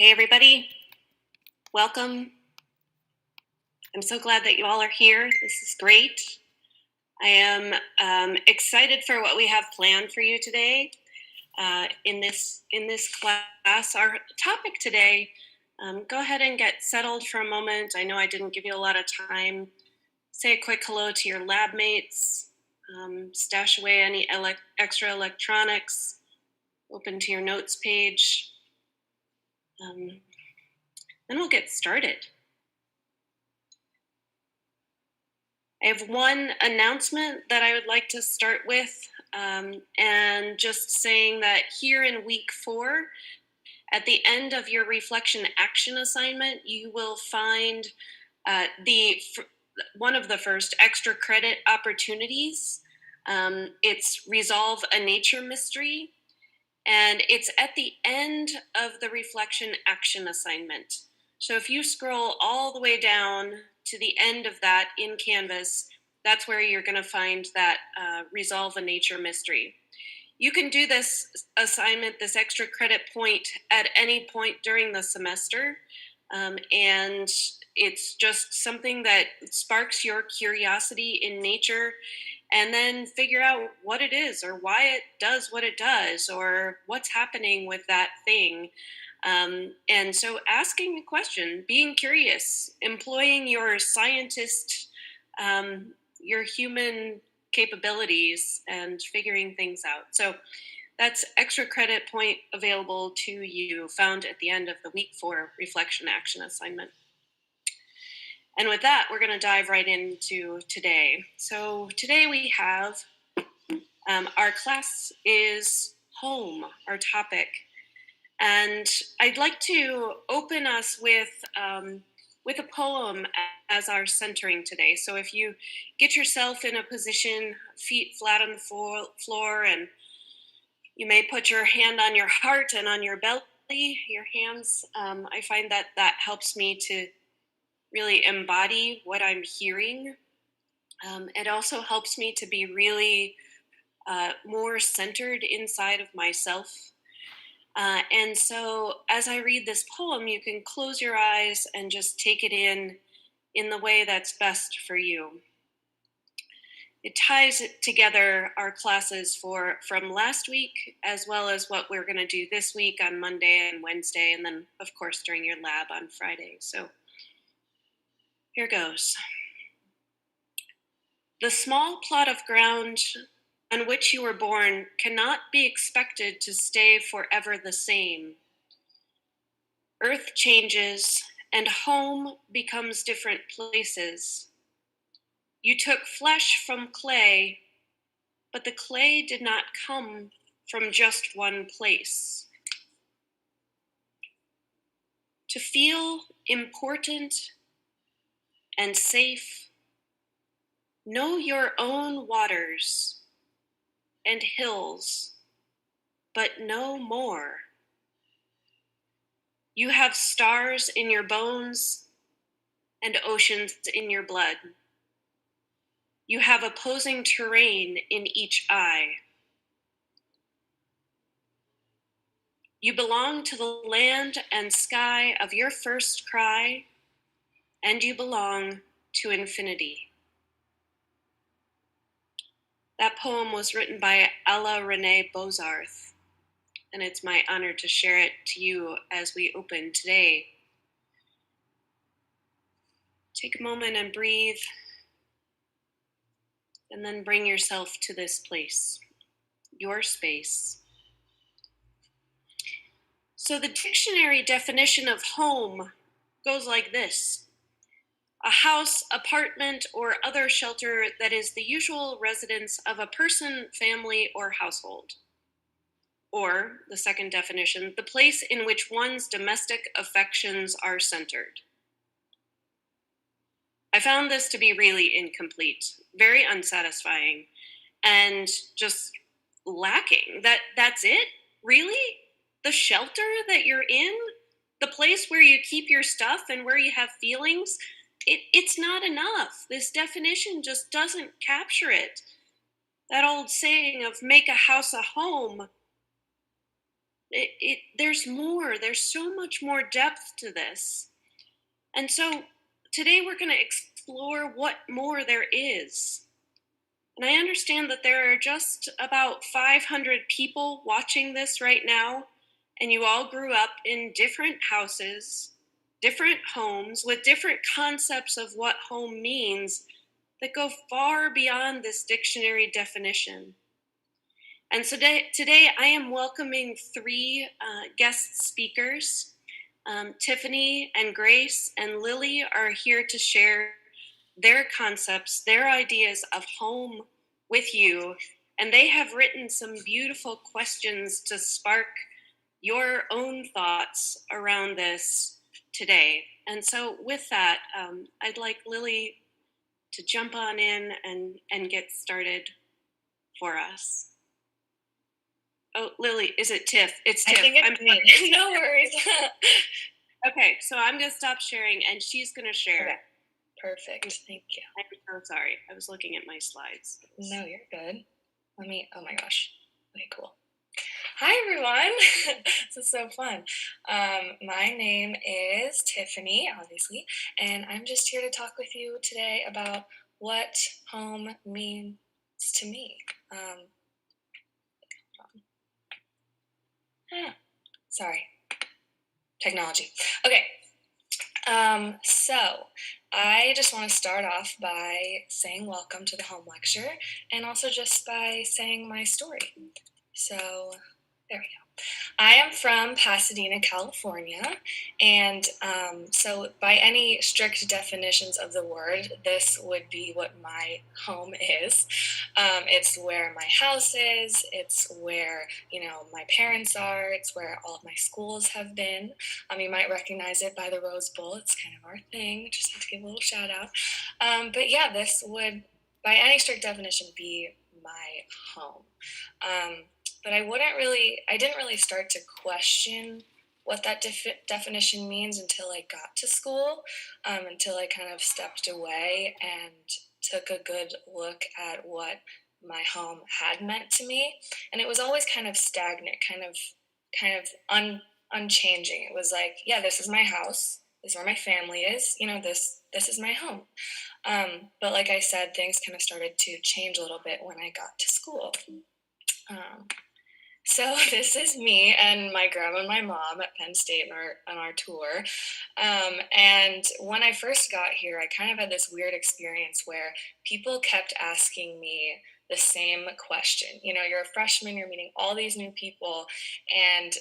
Hey, everybody. Welcome. I'm so glad that you all are here. This is great. I am excited for what we have planned for you today in this class. Our topic today. Go ahead and get settled for a moment. I know I didn't give you a lot of time. Say a quick hello to your lab mates. Stash away any extra electronics. Open to your notes page. Then we'll get started. I have one announcement that I would like to start with, and just saying that here in week 4, at the end of your reflection action assignment, you will find one of the first extra credit opportunities. It's Resolve a Nature Mystery, and it's at the end of the reflection action assignment. So if you scroll all the way down to the end of that in Canvas, that's where you're going to find that Resolve a Nature Mystery. You can do this assignment, this extra credit point, at any point during the semester, and it's just something that sparks your curiosity in nature, and then figure out what it is or why it does what it does or what's happening with that thing. And so asking a question, being curious, employing your scientist, your human capabilities, and figuring things out. So that's extra credit point available to you, found at the end of the week 4 reflection action assignment. And with that, we're going to dive right into today. So today we have our class is home, our topic. And I'd like to open us with a poem as our centering today. So if you get yourself in a position, feet flat on the floor, and you may put your hand on your heart and on your belly, your hands, I find that helps me to really embody what I'm hearing. It also helps me to be really more centered inside of myself. And so as I read this poem, you can close your eyes and just take it in the way that's best for you. It ties together our classes from last week, as well as what we're going to do this week on Monday and Wednesday, and then, of course, during your lab on Friday. So here goes. The small plot of ground on which you were born cannot be expected to stay forever the same. Earth changes, and home becomes different places. You took flesh from clay, but the clay did not come from just one place. To feel important and safe, know your own waters and hills, but no more. You have stars in your bones and oceans in your blood. You have opposing terrain in each eye. You belong to the land and sky of your first cry, and you belong to infinity. That poem was written by Ella Renee Bozarth, and it's my honor to share it to you as we open today. Take a moment and breathe, and then bring yourself to this place, your space. So the dictionary definition of home goes like this: a house, apartment, or other shelter that is the usual residence of a person, family, or household. Or, the second definition, the place in which one's domestic affections are centered. I found this to be really incomplete, very unsatisfying, and just lacking. That's it? Really? The shelter that you're in? The place where you keep your stuff and where you have feelings? It's not enough. This definition just doesn't capture it. That old saying of make a house a home, There's more. There's so much more depth to this. And so today we're going to explore what more there is. And I understand that there are just about 500 people watching this right now, and you all grew up in different houses, different homes, with different concepts of what home means that go far beyond this dictionary definition. And so today I am welcoming three guest speakers. Tiffany and Grace and Lily are here to share their concepts, their ideas of home with you. And they have written some beautiful questions to spark your own thoughts around this today. And so, with that, I'd like Lily to jump on in and get started for us. Oh, Lily, is it Tiff? It's Tiff. I think it's me. No worries. Okay, so I'm going to stop sharing and she's going to share. Okay. Perfect. Thank you. I'm so sorry. I was looking at my slides. No, you're good. Oh my gosh. Okay, cool. Hi, everyone. This is so fun. My name is Tiffany, obviously, and I'm just here to talk with you today about what home means to me. Sorry. Technology. Okay. So I just want to start off by saying welcome to the home lecture and also just by saying my story. So there we go. I am from Pasadena, California, and so by any strict definitions of the word, this would be what my home is. It's where my house is. It's where my parents are. It's where all of my schools have been. You might recognize it by the Rose Bowl. It's kind of our thing. Just have to give a little shout out. But yeah, this would, by any strict definition, be my home. But I didn't really start to question what that definition means until I got to school, until I kind of stepped away and took a good look at what my home had meant to me. And it was always kind of stagnant, unchanging. It was like, yeah, this is my house. This is where my family is. This is my home. But like I said, things kind of started to change a little bit when I got to school. So this is me and my grandma and my mom at Penn State on our tour. And when I first got here, I kind of had this weird experience where people kept asking me the same question. You're a freshman, you're meeting all these new people, and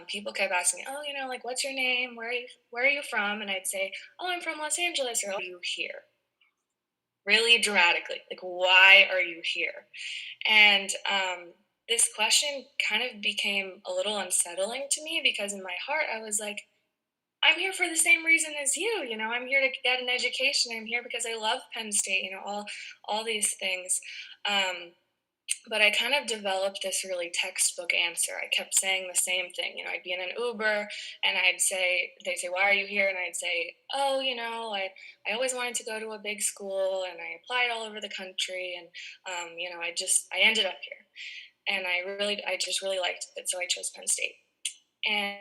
people kept asking me, oh, like, what's your name? Where are you from? And I'd say, oh, I'm from Los Angeles. Or, are you here? Really dramatically, like, why are you here? And this question kind of became a little unsettling to me because in my heart I was like, I'm here for the same reason as you. I'm here to get an education. I'm here because I love Penn State. All these things. But I kind of developed this really textbook answer. I kept saying the same thing. I'd be in an Uber and they'd say, why are you here? And I'd say, oh, I always wanted to go to a big school and I applied all over the country. And, I ended up here. And I just really liked it. So I chose Penn State. And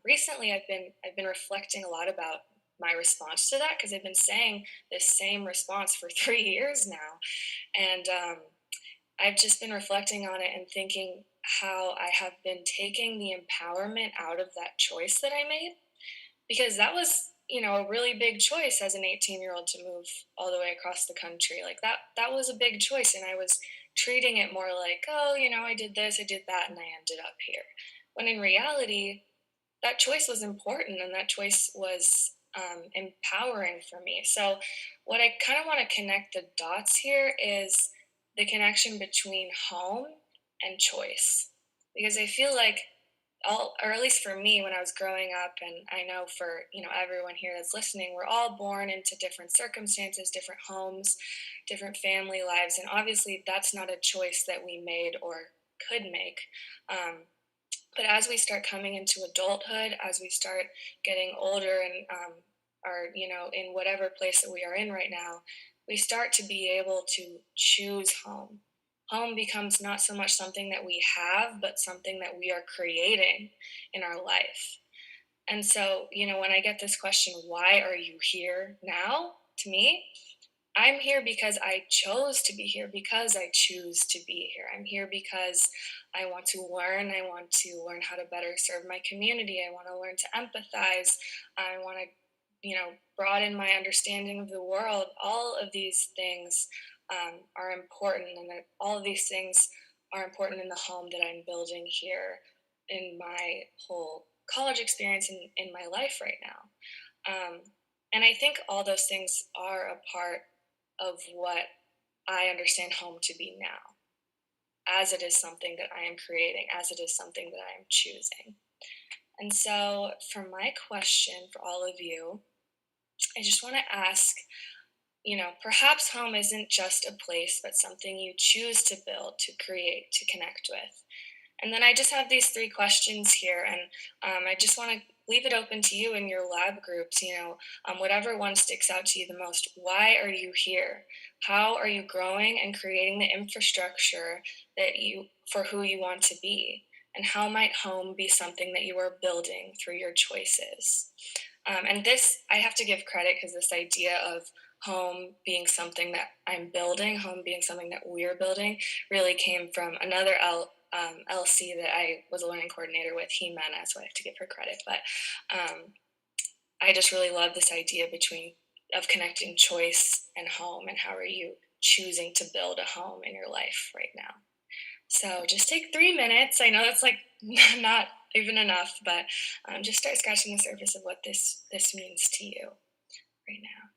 recently I've been reflecting a lot about my response to that because I've been saying this same response for 3 years now. And I've just been reflecting on it and thinking how I have been taking the empowerment out of that choice that I made because that was a really big choice as an 18-year-old to move all the way across the country. Like that was a big choice, and I was treating it more like, oh, I did this, I did that, and I ended up here. When in reality, that choice was important and that choice was empowering for me. So what I kind of want to connect the dots here is the connection between home and choice, because I feel like or at least for me when I was growing up, and I know for everyone here that's listening, we're all born into different circumstances, different homes, different family lives, and obviously that's not a choice that we made or could make. But as we start coming into adulthood, as we start getting older and are in whatever place that we are in right now, we start to be able to choose home. home becomes not so much something that we have, but something that we are creating in our life. And so, when I get this question, why are you here now? To me, I'm here because I chose to be here, because I choose to be here. I'm here because I want to learn. I want to learn how to better serve my community. I want to learn to empathize. I want to, broaden my understanding of the world. All of these things are important, and all of these things are important in the home that I'm building here in my whole college experience and in my life right now. And I think all those things are a part of what I understand home to be now, as it is something that I am creating, as it is something that I am choosing. And so, for my question for all of you, I just want to ask, perhaps home isn't just a place, but something you choose to build, to create, to connect with. And then I just have these three questions here, and I just want to leave it open to you in your lab groups. Whatever one sticks out to you the most. Why are you here? How are you growing and creating the infrastructure that you for who you want to be? And how might home be something that you are building through your choices? And this, I have to give credit because this idea of home being something that I'm building, home being something that we're building, really came from another LC that I was a learning coordinator with, Jimena, so I have to give her credit. But I just really love this idea of connecting choice and home, and how are you choosing to build a home in your life right now. So just take 3 minutes. I know that's like not even enough, but just start scratching the surface of what this means to you right now.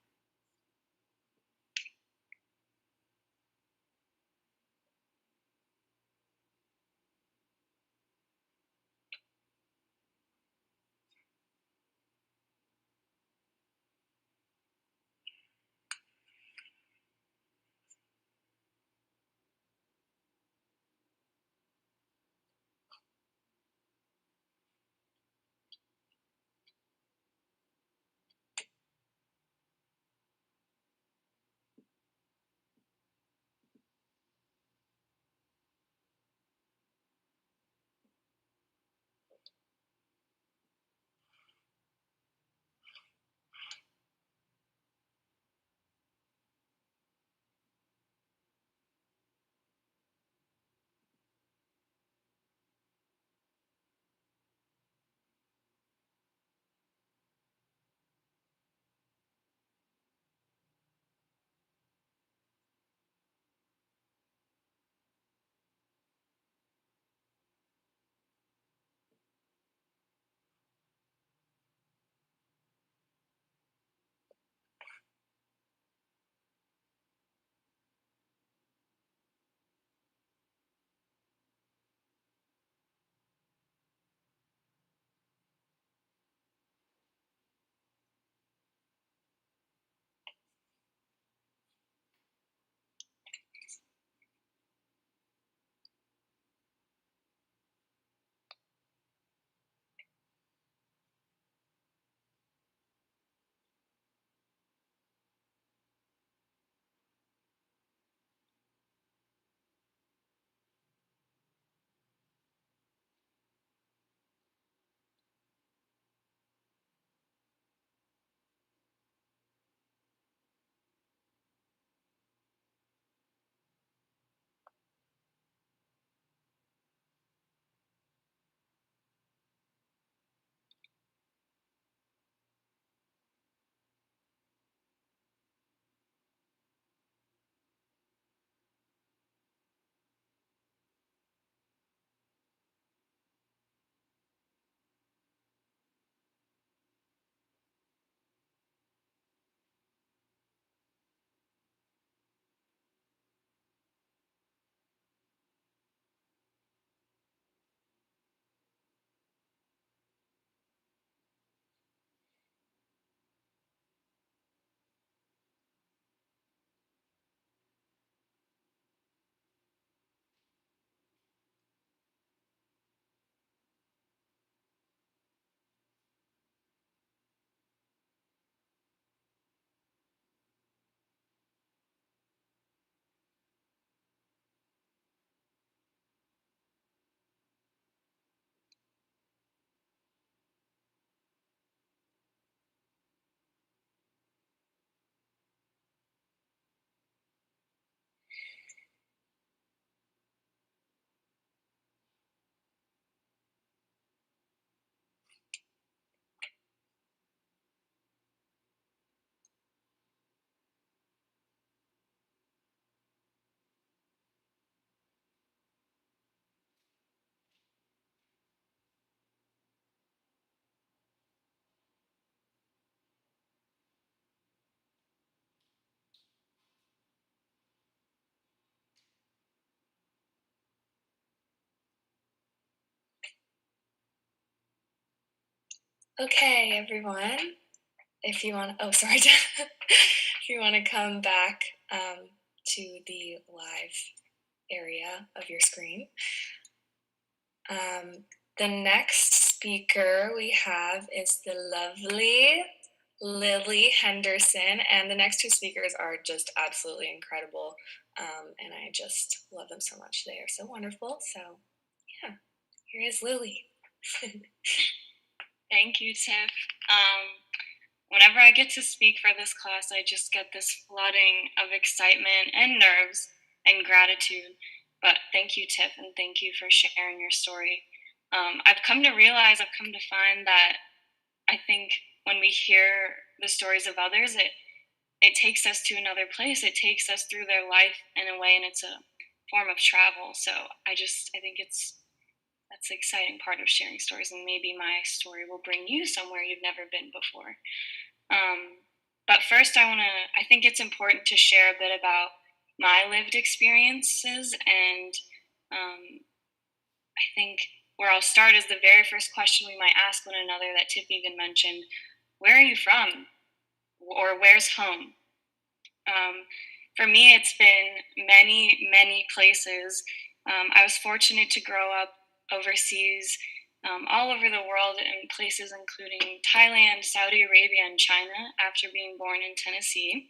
Okay, everyone. If you want, oh, sorry, if you want to come back to the live area of your screen. Um, the next speaker we have is the lovely Lily Henderson, and the next two speakers are just absolutely incredible, and I just love them so much. They are so wonderful. So, yeah, here is Lily. Thank you, Tiff. Whenever I get to speak for this class, I just get this flooding of excitement and nerves and gratitude. But thank you, Tiff, and thank you for sharing your story. I've come to realize, I've come to find that I think when we hear the stories of others, it takes us to another place. It takes us through their life in a way, and it's a form of travel. So I think that's the exciting part of sharing stories, and maybe my story will bring you somewhere you've never been before. But first, I think it's important to share a bit about my lived experiences, and I think where I'll start is the very first question we might ask one another that Tiff even mentioned: where are you from? Or where's home? Um, for me, it's been many, many places. I was fortunate to grow up overseas, all over the world, in places including Thailand, Saudi Arabia, and China after being born in Tennessee.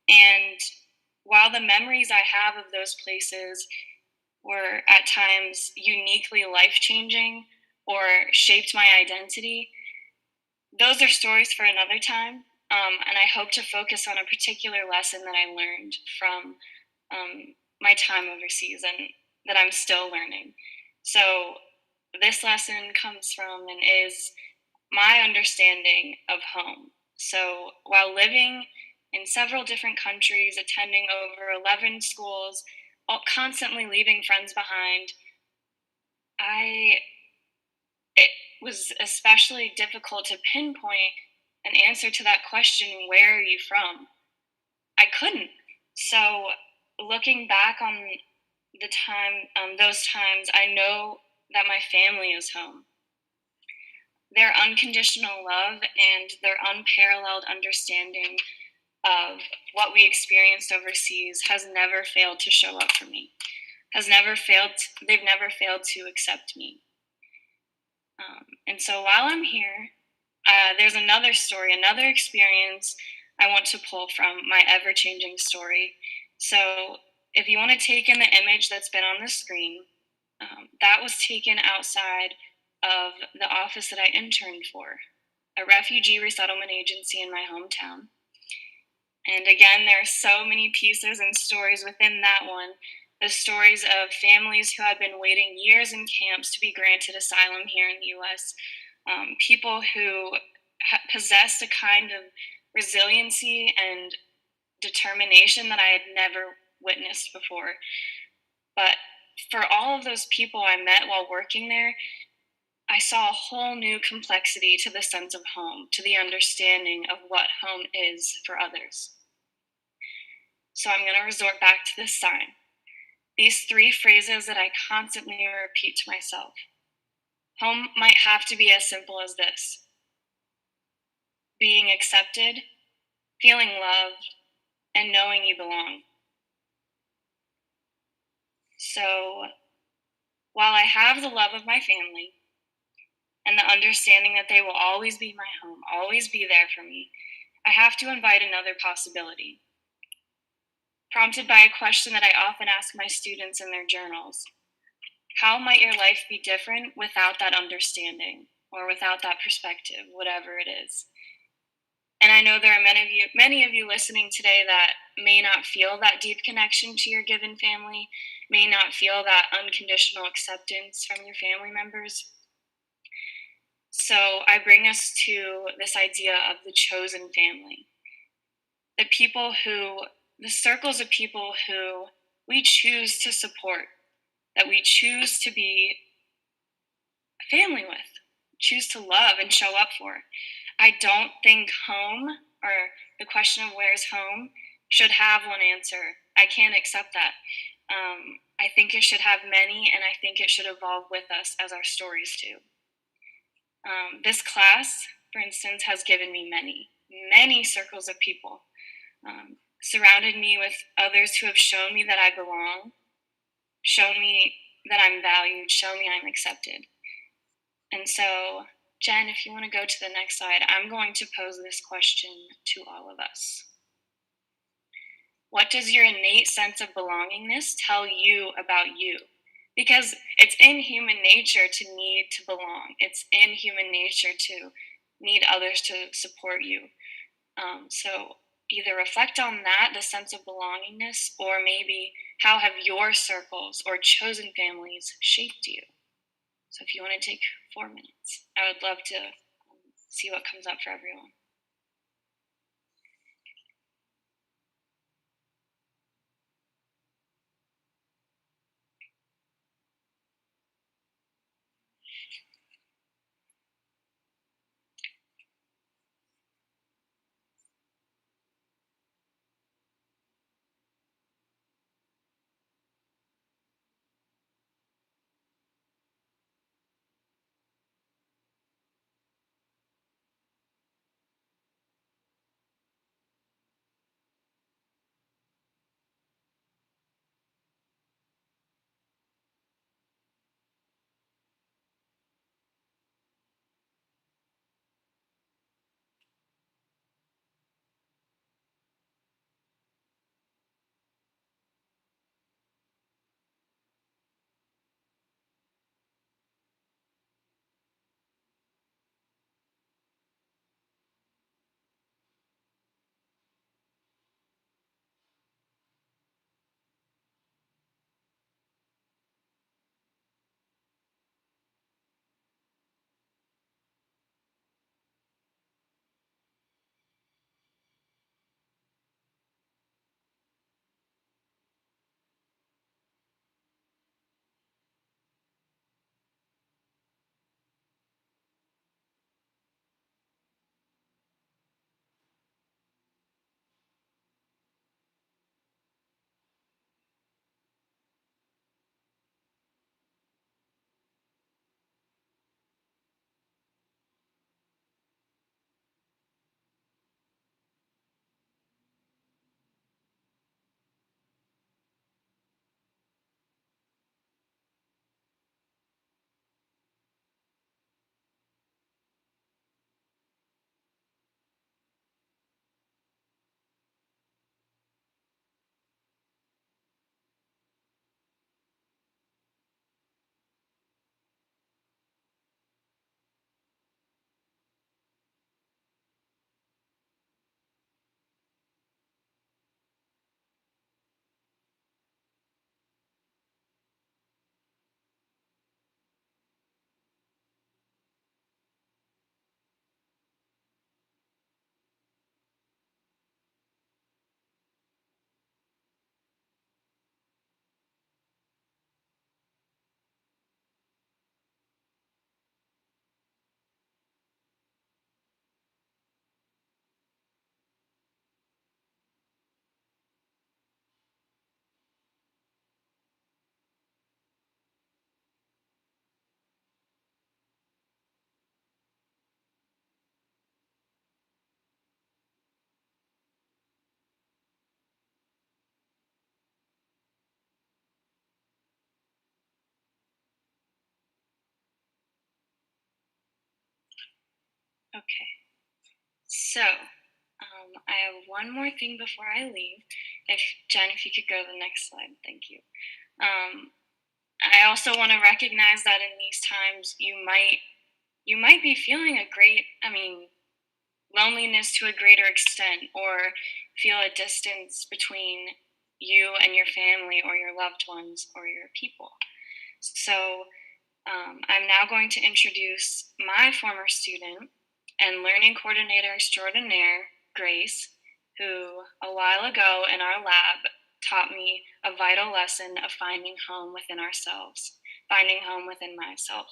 And while the memories I have of those places were at times uniquely life changing or shaped my identity, those are stories for another time. And I hope to focus on a particular lesson that I learned from my time overseas and that I'm still learning. So, this lesson comes from and is my understanding of home. So, while living in several different countries, attending over 11 schools, constantly leaving friends behind, I it was especially difficult to pinpoint an answer to that question, where are you from? I couldn't. So, looking back on the time, those times, I know that my family is home. Their unconditional love and their unparalleled understanding of what we experienced overseas has never failed to show up for me. They've never failed to accept me. And so while I'm here, there's another story, another experience I want to pull from my ever changing story. So if you want to take in the image that's been on the screen, that was taken outside of the office that I interned for, a refugee resettlement agency in my hometown. And again, there are so many pieces and stories within that one. The stories of families who had been waiting years in camps to be granted asylum here in the US, people who possessed a kind of resiliency and determination that I had never witnessed before. But for all of those people I met while working there, I saw a whole new complexity to the sense of home, to the understanding of what home is for others. So I'm going to resort back to this sign. These three phrases that I constantly repeat to myself. Home might have to be as simple as this: being accepted, feeling loved, and knowing you belong. So while I have the love of my family and the understanding that they will always be my home, always be there for me, I have to invite another possibility. Prompted by a question that I often ask my students in their journals: how might your life be different without that understanding or without that perspective, whatever it is? And I know there are many of you listening today that may not feel that deep connection to your given family, may not feel that unconditional acceptance from your family members. So I bring us to this idea of the chosen family. The circles of people who we choose to support, that we choose to be a family with, choose to love and show up for. I don't think home, or the question of where's home, should have one answer. I can't accept that. I think it should have many, and I think it should evolve with us as our stories do. This class, for instance, has given me many circles of people, surrounded me with others who have shown me that I belong, shown me that I'm valued, shown me I'm accepted. And so, Jen, if you want to go to the next slide, I'm going to pose this question to all of us. What does your innate sense of belongingness tell you about you? Because it's in human nature to need to belong. It's in human nature to need others to support you. So either reflect on that, the sense of belongingness, or maybe how have your circles or chosen families shaped you? So if you want to take 4 minutes, I would love to see what comes up for everyone. Okay, so I have one more thing before I leave. If Jen, if you could go to the next slide, thank you. Um, I also want to recognize that in these times, you might be feeling a great, loneliness to a greater extent, or feel a distance between you and your family, or your loved ones, or your people. So I'm now going to introduce my former student and learning coordinator extraordinaire, Grace, who a while ago in our lab taught me a vital lesson of finding home within ourselves, finding home within myself.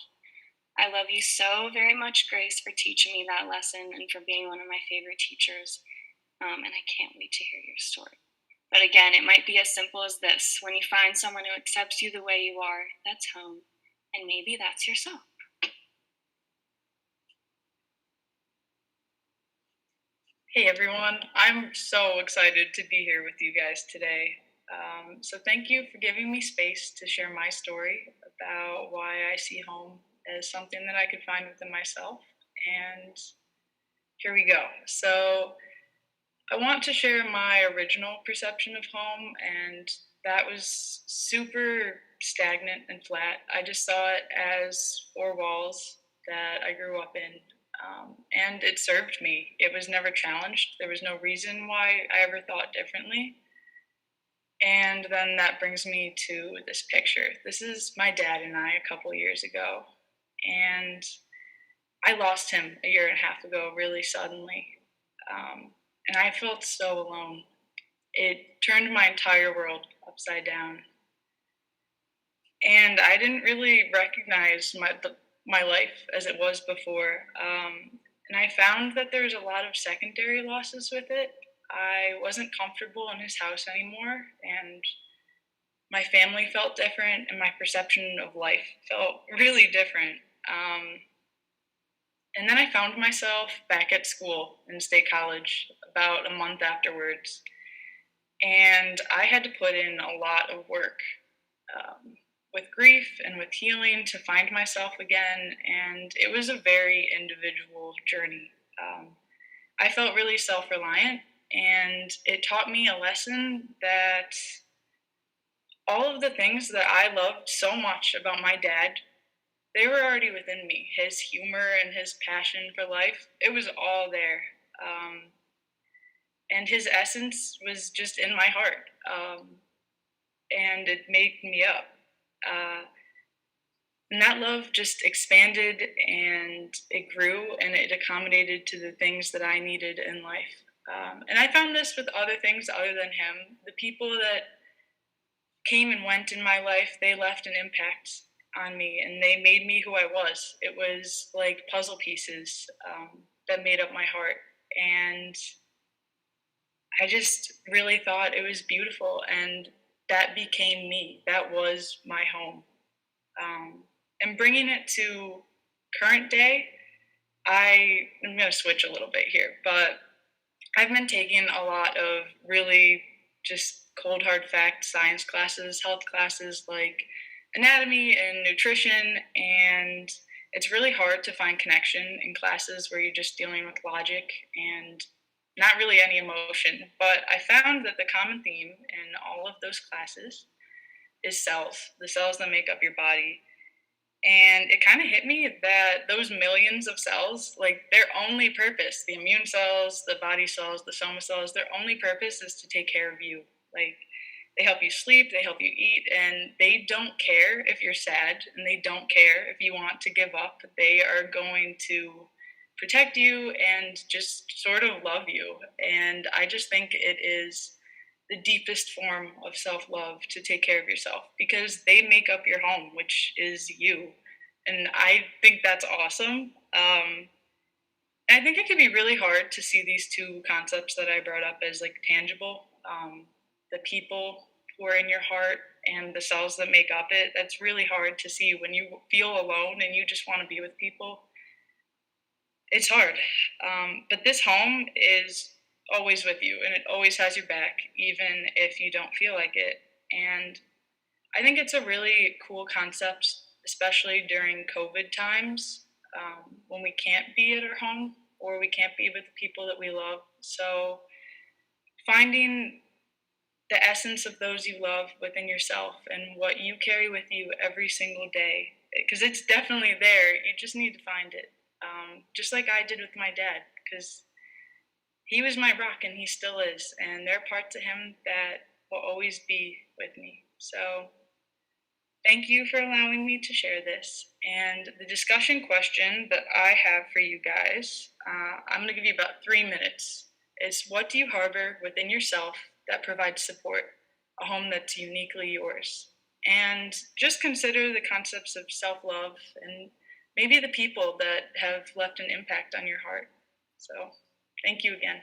I love you so very much, Grace, for teaching me that lesson and for being one of my favorite teachers. And I can't wait to hear your story. But again, it might be as simple as this: when you find someone who accepts you the way you are, that's home. And maybe that's yourself. Hey everyone, I'm so excited to be here with you guys today. So, thank you for giving me space to share my story about why I see home as something that I could find within myself. And here we go. So, I want to share my original perception of home, and that was super stagnant and flat. I just saw it as four walls that I grew up in, and it served me. It was never challenged. There was no reason why I ever thought differently. And then that brings me to this picture. This is my dad and I a couple years ago, and I lost him a year and a half ago really suddenly. Um, and I felt so alone. It turned my entire world upside down. And I didn't really recognize my life as it was before. And I found that there's a lot of secondary losses with it. I wasn't comfortable in his house anymore, and my family felt different, and my perception of life felt really different. Um, and then I found myself back at school in state college about a month afterwards, and I had to put in a lot of work, with grief and with healing to find myself again. And it was a very individual journey. Um, I felt really self reliant, and it taught me a lesson that all of the things that I loved so much about my dad, they were already within me. His humor and his passion for life, it was all there. Um, and his essence was just in my heart. And it made me up. Uh, and that love just expanded, and it grew, and it accommodated to the things that I needed in life. And I found this with other things other than him. The people that came and went in my life, they left an impact on me, and they made me who I was. It was like puzzle pieces, that made up my heart. And I just really thought it was beautiful, and that became me. That was my home. And bringing it to current day, I'm going to switch a little bit here, but I've been taking a lot of really just cold hard fact science classes, health classes like anatomy and nutrition, and it's really hard to find connection in classes where you're just dealing with logic and not really any emotion. But I found that the common theme in all of those classes is cells, the cells that make up your body. And it kind of hit me that those millions of cells, like their only purpose, the immune cells, the body cells, the soma cells, their only purpose is to take care of you. Like they help you sleep, they help you eat, and they don't care if you're sad, and they don't care if you want to give up. They are going to protect you and just sort of love you. And I just think it is the deepest form of self love to take care of yourself because they make up your home, which is you. And I think that's awesome. And I think it can be really hard to see these two concepts that I brought up as like tangible, the people who are in your heart and the cells that make up it. That's really hard to see when you feel alone and you just want to be with people. It's hard. But this home is always with you, and it always has your back, even if you don't feel like it. And I think it's a really cool concept, especially during COVID times, when we can't be at our home or we can't be with the people that we love. So finding the essence of those you love within yourself and what you carry with you every single day, because it's definitely there. You just need to find it, just like I did with my dad, because he was my rock and he still is. And there are parts of him that will always be with me. So thank you for allowing me to share this. And the discussion question that I have for you guys, I'm going to give you about 3 minutes. Is what do you harbor within yourself that provides support, a home that's uniquely yours? And just consider the concepts of self love and maybe the people that have left an impact on your heart. So, thank you again.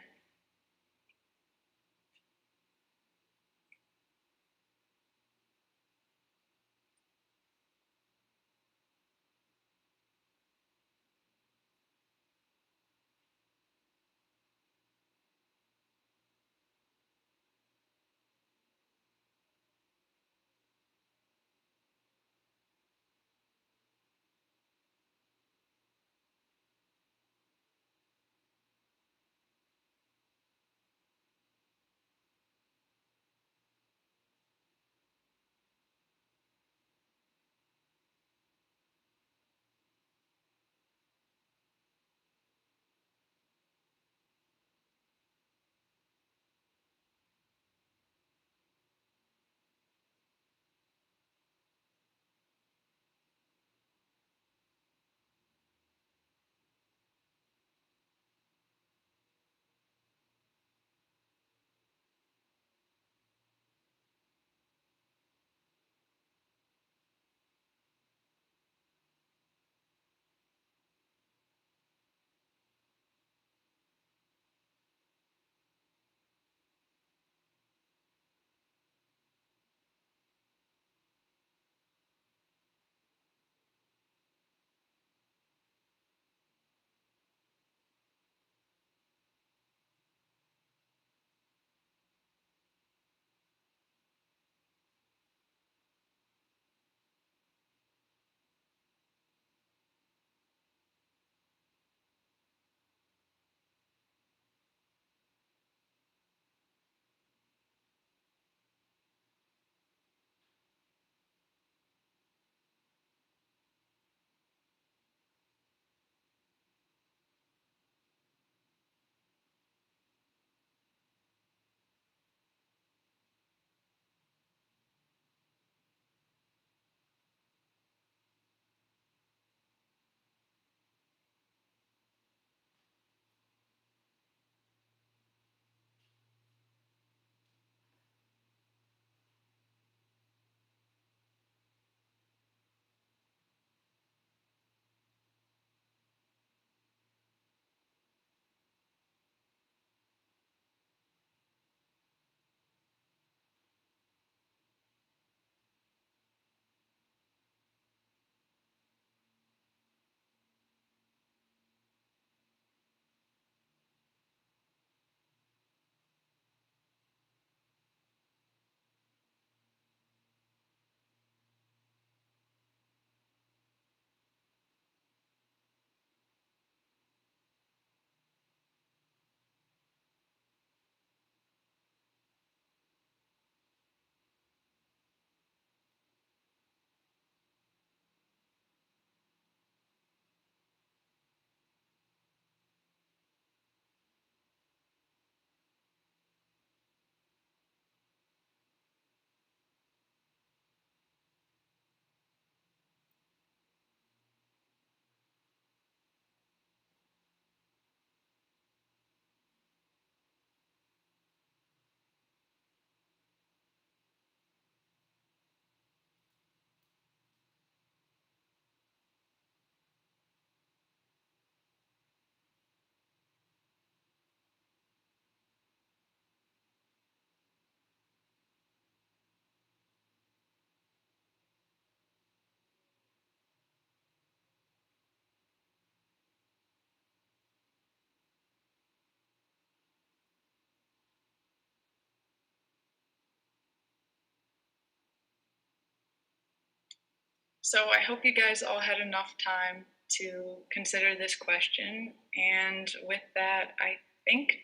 So I hope you guys all had enough time to consider this question. And with that, I think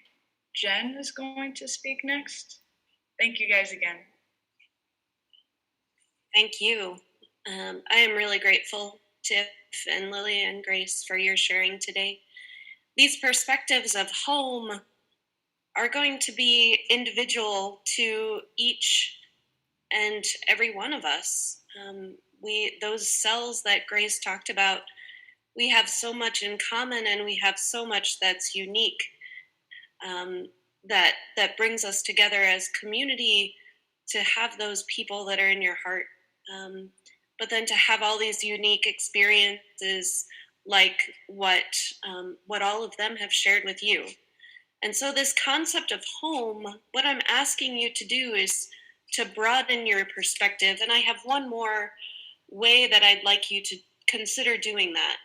Jen is going to speak next. Thank you guys again. Thank you. I am really grateful, Tiff and Lily and Grace, for your sharing today. These perspectives of home are going to be individual to each and every one of us. Those cells that Grace talked about, we have so much in common, and we have so much that's unique. That brings us together as community, to have those people that are in your heart, but then to have all these unique experiences, like what all of them have shared with you. And so this concept of home, what I'm asking you to do is to broaden your perspective. And I have one more way that I'd like you to consider doing that.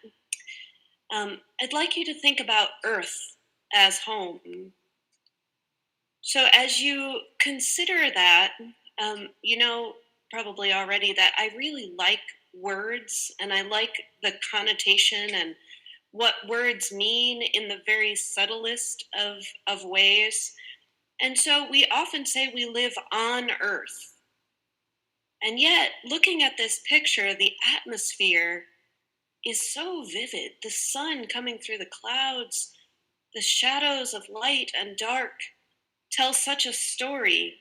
I'd like you to think about Earth as home. So as you consider that, you know probably already that I really like words, and I like the connotation and what words mean in the very subtlest of ways. And so we often say we live on Earth. And yet, looking at this picture, the atmosphere is so vivid. The sun coming through the clouds, the shadows of light and dark tell such a story.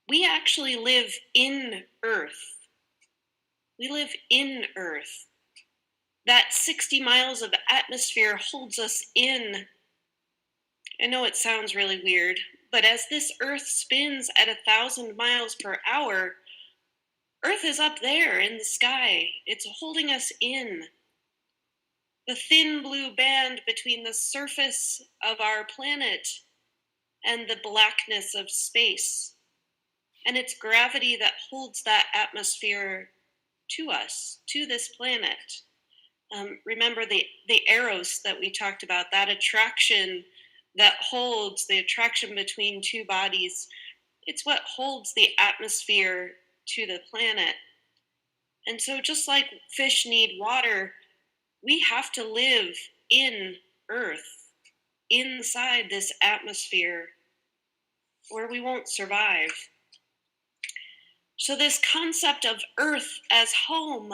We actually live in Earth. We live in Earth. That 60 miles of atmosphere holds us in. I know it sounds really weird, but as this Earth spins at 1,000 miles per hour, Earth is up there in the sky. It's holding us in. The thin blue band between the surface of our planet and the blackness of space. And it's gravity that holds that atmosphere to us, to this planet. Remember the eros that we talked about, that attraction that holds, the attraction between two bodies. It's what holds the atmosphere to the planet. And so just like fish need water, we have to live in Earth, inside this atmosphere, or we won't survive. So this concept of Earth as home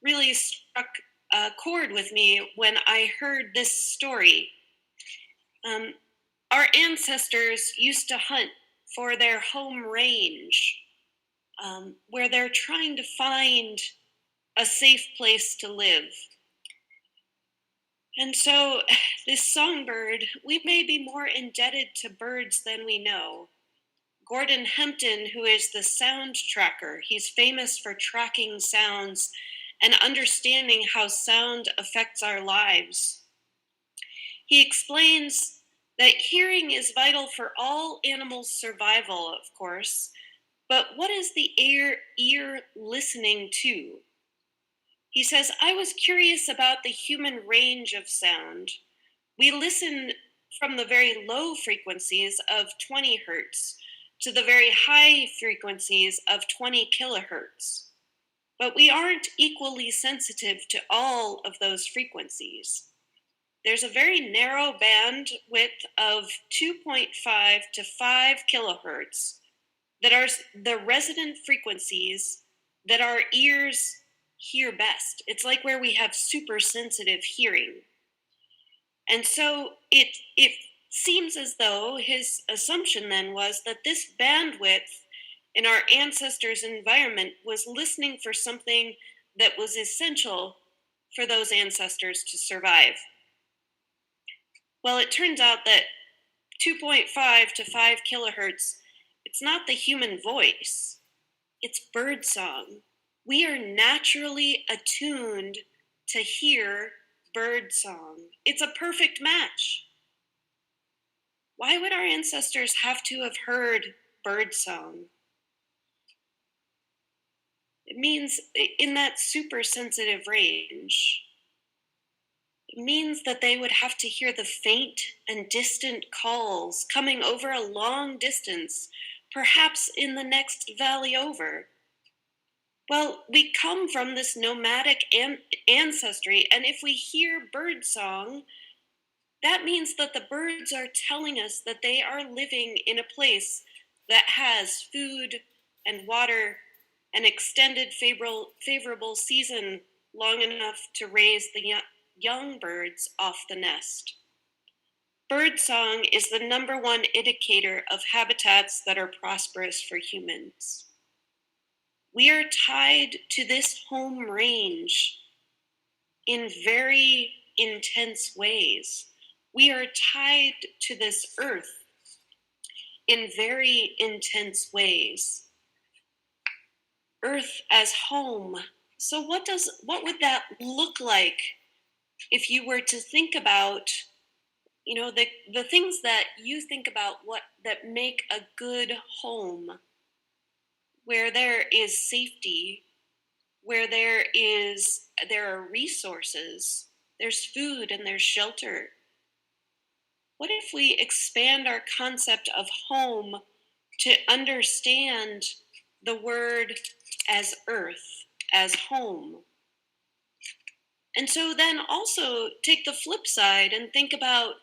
really struck a chord with me when I heard this story. Our ancestors used to hunt for their home range, where they're trying to find a safe place to live. And so, this songbird, we may be more indebted to birds than we know. Gordon Hempton, who is the sound tracker, he's famous for tracking sounds and understanding how sound affects our lives. He explains that hearing is vital for all animals' survival, of course, but what is the ear listening to? He says, I was curious about the human range of sound. We listen from the very low frequencies of 20 hertz to the very high frequencies of 20 kilohertz. But we aren't equally sensitive to all of those frequencies. There's a very narrow bandwidth of 2.5 to 5 kilohertz that are the resonant frequencies that our ears hear best. It's like where we have super sensitive hearing. And so it seems as though his assumption then was that this bandwidth in our ancestors' environment was listening for something that was essential for those ancestors to survive. Well, it turns out that 2.5 to 5 kilohertz, it's not the human voice, it's bird song. We are naturally attuned to hear bird song. It's a perfect match. Why would our ancestors have to have heard bird song? It means in that super sensitive range. It means that they would have to hear the faint and distant calls coming over a long distance, perhaps in the next valley over. Well, we come from this nomadic ancestry, and if we hear bird song, that means that the birds are telling us that they are living in a place that has food and water, an extended favorable season long enough to raise the young birds off the nest. Birdsong is the number one indicator of habitats that are prosperous for humans. We are tied to this home range in very intense ways. We are tied to this earth in very intense ways. Earth as home. So what would that look like if you were to think about, the things that you think about what that make a good home, where there is safety, where there are resources, there's food and there's shelter. What if we expand our concept of home to understand the word as earth, as home? And so then also take the flip side and think about,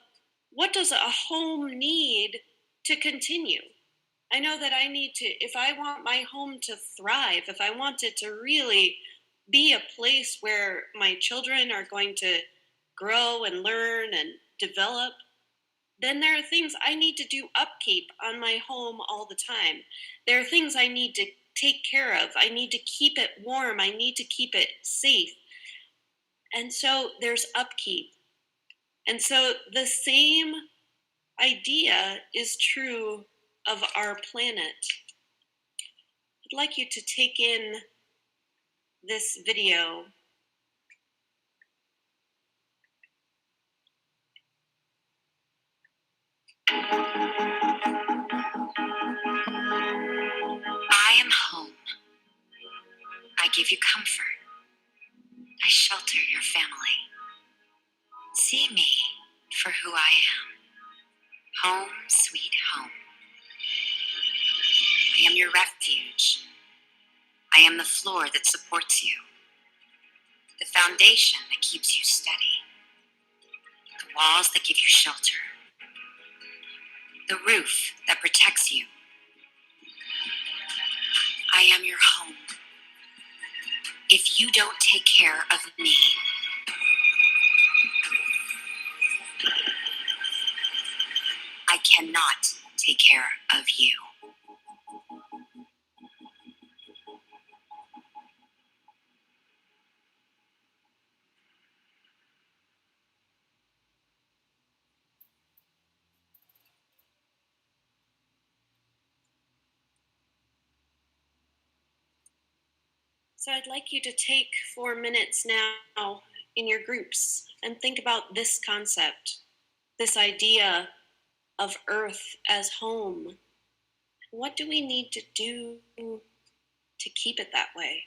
what does a home need to continue? I know that I need to, if I want my home to thrive, if I want it to really be a place where my children are going to grow and learn and develop, then there are things I need to do upkeep on my home all the time. There are things I need to take care of. I need to keep it warm. I need to keep it safe. And so there's upkeep. And so the same idea is true of our planet. I'd like you to take in this video. I am home. I give you comfort. I shelter your family. See me for who I am. Home, sweet home. I am your refuge. I am the floor that supports you. The foundation that keeps you steady. The walls that give you shelter. The roof that protects you. I am your home. If you don't take care of me, I cannot take care of you. So I'd like you to take 4 minutes now in your groups and think about this concept, this idea of Earth as home. What do we need to do to keep it that way?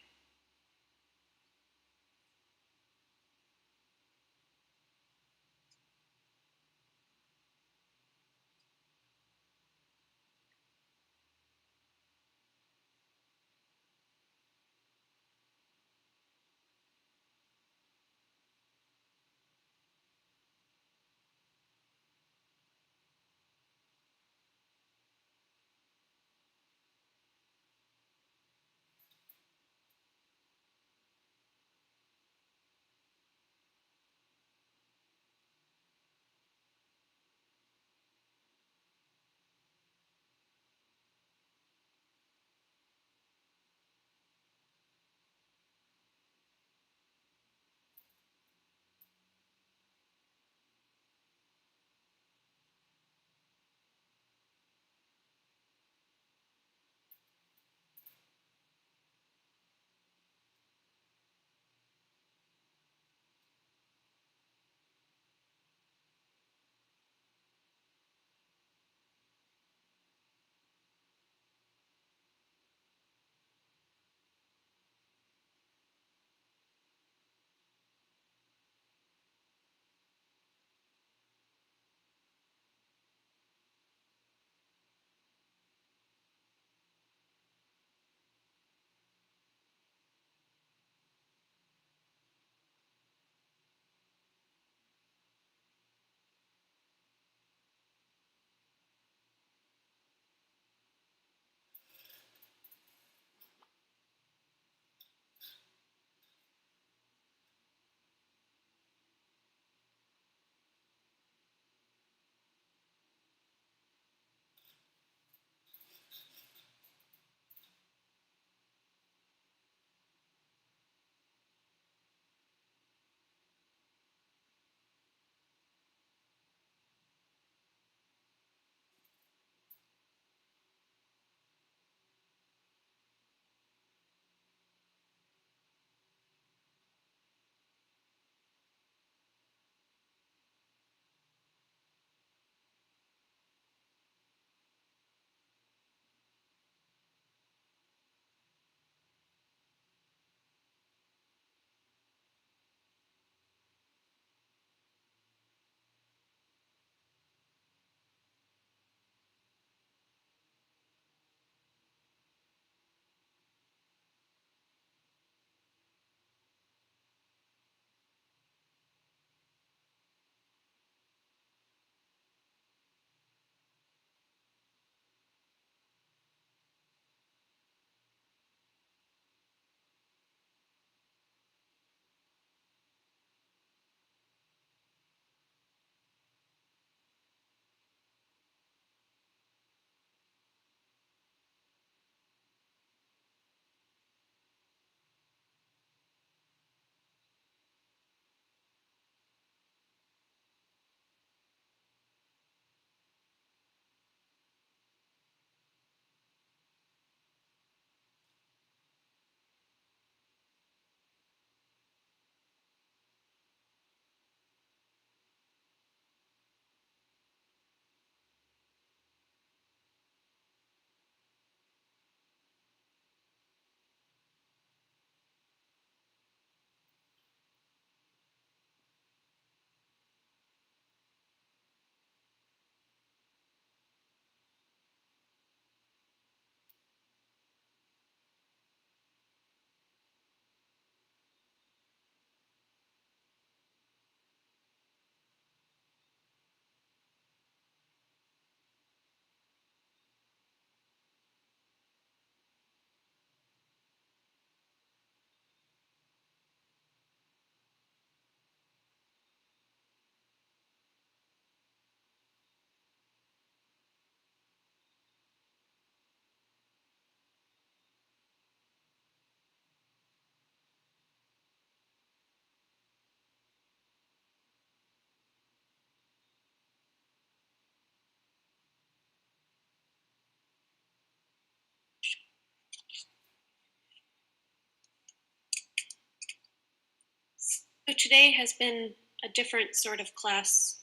today has been a different sort of class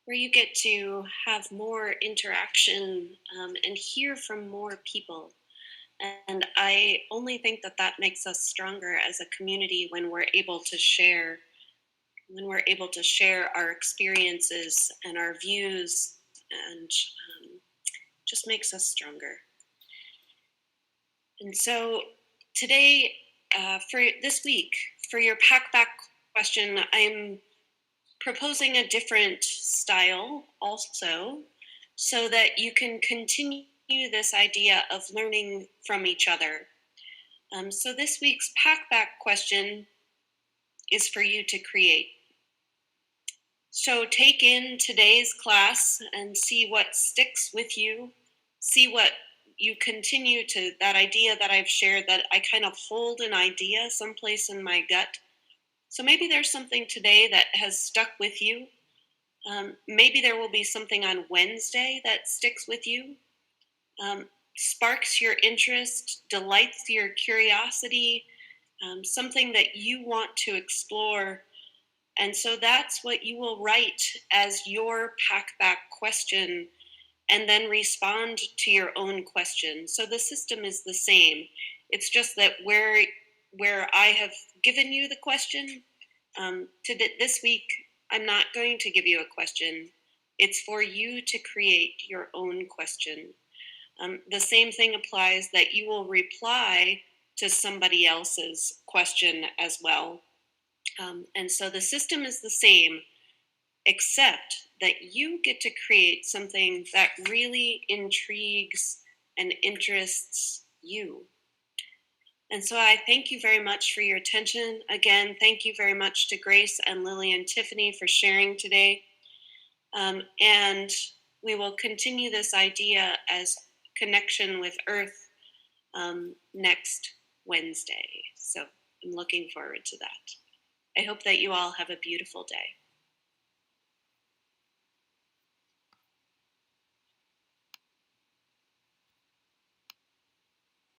where you get to have more interaction and hear from more people. And I only think that that makes us stronger as a community when we're able to share, our experiences and our views, and just makes us stronger. And so today, for this week, for your pack back question, I'm proposing a different style also, so that you can continue this idea of learning from each other. So this week's pack back question is for you to create. So take in today's class and see what sticks with you, see what you continue to, that idea that I've shared, that I kind of hold an idea someplace in my gut. So maybe there's something today that has stuck with you. Maybe there will be something on Wednesday that sticks with you, sparks your interest, delights your curiosity, something that you want to explore. And so that's what you will write as your pack back question, and then respond to your own question. So the system is the same. It's just that where I have given you the question, this week, I'm not going to give you a question. It's for you to create your own question. The same thing applies, that you will reply to somebody else's question as well. And so the system is the same, except that you get to create something that really intrigues and interests you. And so I thank you very much for your attention. Again, thank you very much to Grace and Lily and Tiffany for sharing today. And we will continue this idea as connection with Earth next Wednesday. So I'm looking forward to that. I hope that you all have a beautiful day.